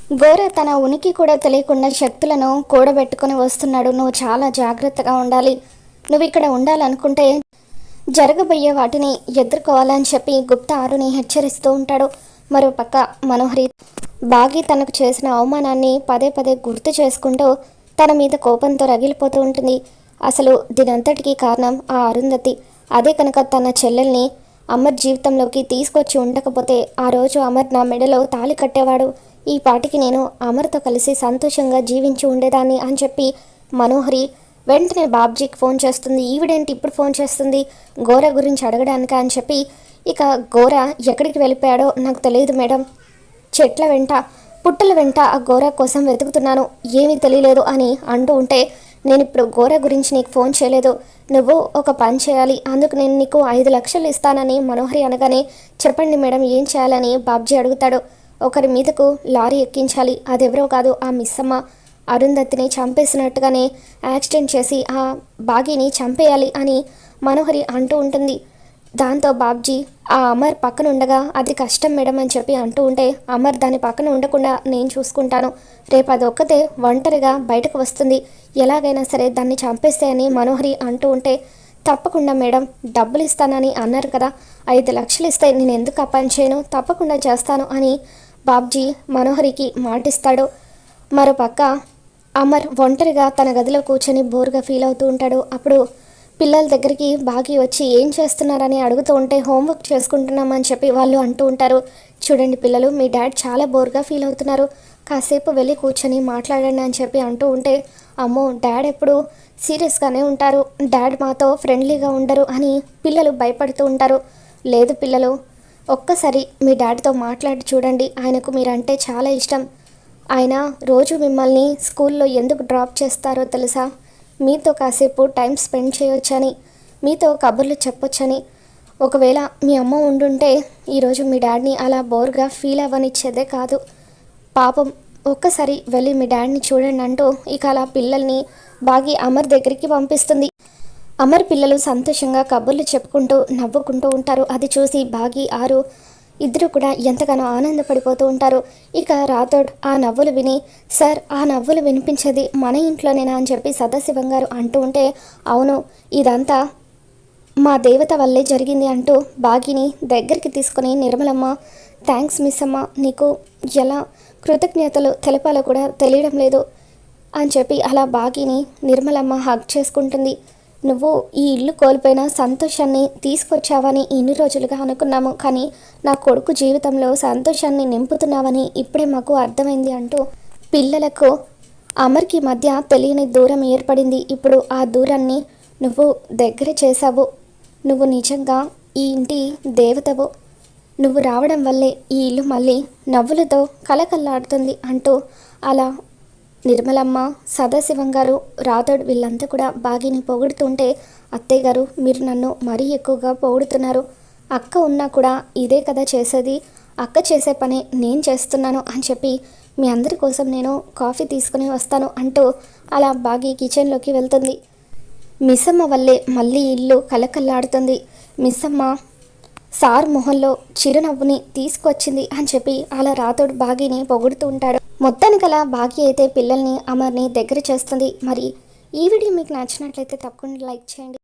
గోర తన ఉనికి కూడా తెలియకుండా శక్తులను కూడబెట్టుకుని వస్తున్నాడు. నువ్వు చాలా జాగ్రత్తగా ఉండాలి. నువ్వు ఇక్కడ ఉండాలనుకుంటే జరగబోయే వాటిని ఎదుర్కోవాలని చెప్పి గుప్తా ఆరుని హెచ్చరిస్తూ ఉంటాడు. మరోపక్క మనోహరి బాగి తనకు చేసిన అవమానాన్ని పదే పదే గుర్తు చేసుకుంటూ తన మీద కోపంతో రగిలిపోతూ ఉంటుంది. అసలు దీనంతటికీ కారణం ఆ అరుంధతి. అదే కనుక తన చెల్లెల్ని అమర్ జీవితంలోకి తీసుకొచ్చి ఉండకపోతే ఆ రోజు అమర్ నా మెడలో తాళి కట్టేవాడు. ఈ పాటికి నేను అమర్తో కలిసి సంతోషంగా జీవించి ఉండేదాన్ని అని చెప్పి మనోహరి వెంటనే బాబ్జీకి ఫోన్ చేస్తుంది. ఈవిడేంటి ఇప్పుడు ఫోన్ చేస్తుంది గోర గురించి అడగడానికి అని చెప్పి. ఇక గోర ఎక్కడికి వెళ్ళిపోయాడో నాకు తెలియదు మేడం. చెట్ల వెంట పుట్టల వెంట ఆ గోర కోసం వెతుకుతున్నాను, ఏమీ తెలియలేదు అని అంటూ ఉంటే, నేను ఇప్పుడు గోర గురించి నీకు ఫోన్ చేయలేదు, నువ్వు ఒక పని చేయాలి, అందుకు నేను నీకు 5 లక్షలు ఇస్తానని మనోహరి అనగానే, చెప్పండి మేడం ఏం చేయాలని బాబ్జీ అడుగుతాడు. ఒకరి మీదకు లారీ ఎక్కించాలి, అదెవరో కాదు ఆ మిస్సమ్మ అరుంధతిని చంపేసినట్టుగానే యాక్సిడెంట్ చేసి ఆ బాగీని చంపేయాలి అని మనోహరి అంటూ ఉంటుంది. దాంతో బాబ్జీ ఆ అమర్ పక్కన ఉండగా అది కష్టం మేడం అని చెప్పి అంటూ ఉంటే, అమర్ దాని పక్కన ఉండకుండా నేను చూసుకుంటాను, రేపు అది ఒక్కతే ఒంటరిగా బయటకు వస్తుంది, ఎలాగైనా సరే దాన్ని చంపేస్తే అని మనోహరి అంటూ ఉంటే, తప్పకుండా మేడం డబ్బులు ఇస్తానని అన్నారు కదా, 5 లక్షలు ఇస్తే నేను ఎందుకు ఆ పని చేయను, తప్పకుండా చేస్తాను అని బాబ్జీ మనోహరికి మాటిస్తాడు. మరోపక్క అమర్ ఒంటరిగా తన గదిలో కూర్చొని బోర్గా ఫీల్ అవుతూ ఉంటాడు. అప్పుడు పిల్లల దగ్గరికి బాగి వచ్చి ఏం చేస్తున్నారని అడుగుతూ ఉంటే, హోంవర్క్ చేసుకుంటున్నామని చెప్పి వాళ్ళు అంటూ ఉంటారు. చూడండి పిల్లలు, మీ డాడ్ చాలా బోర్గా ఫీల్ అవుతున్నారు, కాసేపు వెళ్ళి కూర్చొని మాట్లాడండి అని చెప్పి అంటూ ఉంటే, అమ్మో డాడ్ ఎప్పుడు సీరియస్గానే ఉంటారు, డాడ్ మాతో ఫ్రెండ్లీగా ఉండరు అని పిల్లలు భయపడుతూ ఉంటారు. లేదు పిల్లలు, ఒక్కసారి మీ డాడ్తో మాట్లాడి చూడండి, ఆయనకు మీరంటే చాలా ఇష్టం, ఆయన రోజు మిమ్మల్ని స్కూల్లో ఎందుకు డ్రాప్ చేస్తారో తెలుసా, మీతో కాసేపు టైం స్పెండ్ చేయొచ్చని, మీతో కబుర్లు చెప్పొచ్చని. ఒకవేళ మీ అమ్మ ఉండుంటే ఈరోజు మీ డాడ్ని అలా బోర్గా ఫీల్ అవ్వనిచ్చేదే కాదు, పాపం ఒక్కసారి వెళ్ళి మీ డాడ్ని చూడండి అంటూ ఇక అలా పిల్లల్ని బాగి అమర్ దగ్గరికి పంపిస్తుంది. అమర్ పిల్లలు సంతోషంగా కబుర్లు చెప్పుకుంటూ నవ్వుకుంటూ ఉంటారు. అది చూసి బాగి ఆరు ఇద్దరు కూడా ఎంతగానో ఆనందపడిపోతూ ఉంటారు. ఇక రాథోడ్ ఆ నవ్వులు విని, సార్ ఆ నవ్వులు వినిపించేది మన ఇంట్లోనేనా అని చెప్పి సదాశివం గారు అంటూ ఉంటే, అవును ఇదంతా మా దేవత వల్లే జరిగింది అంటూ బాగిని దగ్గరికి తీసుకుని నిర్మలమ్మ, థ్యాంక్స్ మిస్ అమ్మ, నీకు ఎలా కృతజ్ఞతలు తెలపాలో కూడా తెలియడం లేదు అని చెప్పి అలా బాగిని నిర్మలమ్మ హగ్ చేసుకుంటుంది. నువ్వు ఈ ఇల్లు కోల్పోయిన సంతోషాన్ని తీసుకొచ్చావని ఇన్ని రోజులుగా అనుకున్నాము, కానీ నా కొడుకు జీవితంలో సంతోషాన్ని నింపుతున్నావని ఇప్పుడే మాకు అర్థమైంది అంటూ పిల్లలకు అమర్కి మధ్య తెలియని దూరం ఏర్పడింది. ఇప్పుడు ఆ దూరాన్ని నువ్వు దగ్గర చేశావు, నువ్వు నిజంగా ఈ ఇంటి దేవతవు, నువ్వు రావడం వల్లే ఈ ఇల్లు మళ్ళీ నవ్వులతో కలకల్లాడుతుంది అంటూ అలా నిర్మలమ్మ, సదాశివం గారు, రాథోడ్ వీళ్ళంతా కూడా బాగిని పొగుడుతుంటే, అత్తయ్య గారు మీరు నన్ను మరీ ఎక్కువగా పొగుడుతున్నారు, అక్క ఉన్నా కూడా ఇదే కదా చేసేది, అక్క చేసే పని నేను చేస్తున్నాను అని చెప్పి మీ అందరి కోసం నేను కాఫీ తీసుకుని వస్తాను అంటూ అలా బాగి కిచెన్లోకి వెళ్తుంది. మిస్సమ్మ వల్లే మళ్ళీ ఇల్లు కలకల్లాడుతుంది, మిస్సమ్మ సార్ మొహంలో చిరునవ్వుని తీసుకొచ్చింది అని చెప్పి అలా రాథోడ్ బాగిని పొగుడుతూ ఉంటాడు. మొత్తానికలా బాగి అయితే పిల్లల్ని అమర్ని దగ్గర చేస్తుంది. మరి ఈ వీడియో మీకు నచ్చినట్లయితే తప్పకుండా లైక్ చేయండి.